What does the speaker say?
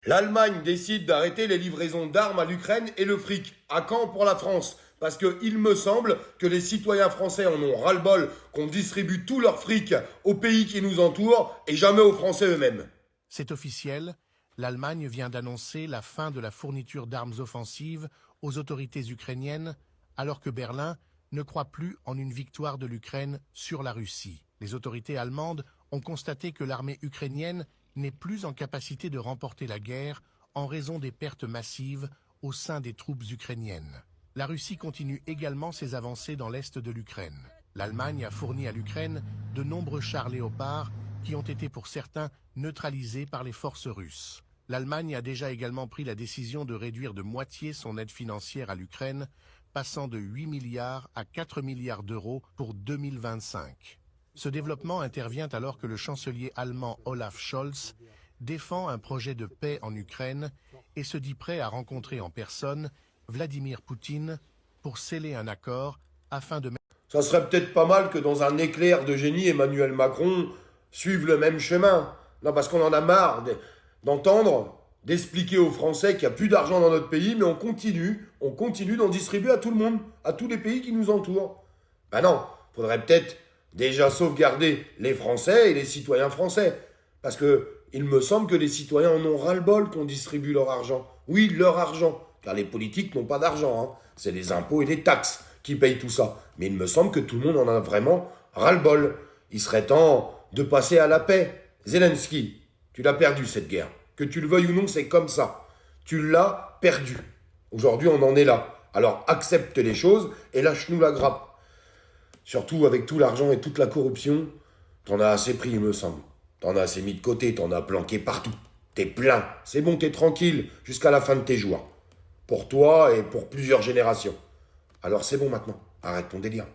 L'Allemagne décide d'arrêter les livraisons d'armes à l'Ukraine et le fric. À quand pour la France? Parce qu'il me semble que les citoyens français en ont ras-le-bol qu'on distribue tout leur fric aux pays qui nous entourent et jamais aux Français eux-mêmes. C'est officiel, l'Allemagne vient d'annoncer la fin de la fourniture d'armes offensives aux autorités ukrainiennes, alors que Berlin ne croit plus en une victoire de l'Ukraine sur la Russie. Les autorités allemandes ont constaté que l'armée ukrainienne n'est plus en capacité de remporter la guerre en raison des pertes massives au sein des troupes ukrainiennes. La Russie continue également ses avancées dans l'est de l'Ukraine. L'Allemagne a fourni à l'Ukraine de nombreux chars Léopard qui ont été pour certains neutralisés par les forces russes. L'Allemagne a déjà également pris la décision de réduire de moitié son aide financière à l'Ukraine, passant de 8 milliards à 4 milliards d'euros pour 2025. Ce développement intervient alors que le chancelier allemand Olaf Scholz défend un projet de paix en Ukraine et se dit prêt à rencontrer en personne Vladimir Poutine pour sceller un accord afin de... Ça serait peut-être pas mal que dans un éclair de génie, Emmanuel Macron suive le même chemin. Non, parce qu'on en a marre d'entendre, d'expliquer aux Français qu'il n'y a plus d'argent dans notre pays, mais on continue d'en distribuer à tout le monde, à tous les pays qui nous entourent. Ben non, faudrait peut-être déjà sauvegarder les Français et les citoyens français. Parce que il me semble que les citoyens en ont ras-le-bol qu'on distribue leur argent. Oui, leur argent. Car les politiques n'ont pas d'argent, hein. C'est les impôts et les taxes qui payent tout ça. Mais il me semble que tout le monde en a vraiment ras-le-bol. Il serait temps de passer à la paix. Zelensky, tu l'as perdu cette guerre. Que tu le veuilles ou non, c'est comme ça. Tu l'as perdu. Aujourd'hui, on en est là. Alors accepte les choses et lâche-nous la grappe. Surtout avec tout l'argent et toute la corruption, t'en as assez pris, il me semble. T'en as assez mis de côté, t'en as planqué partout. T'es plein. C'est bon, t'es tranquille jusqu'à la fin de tes jours. Pour toi et pour plusieurs générations. Alors c'est bon maintenant. Arrête ton délire.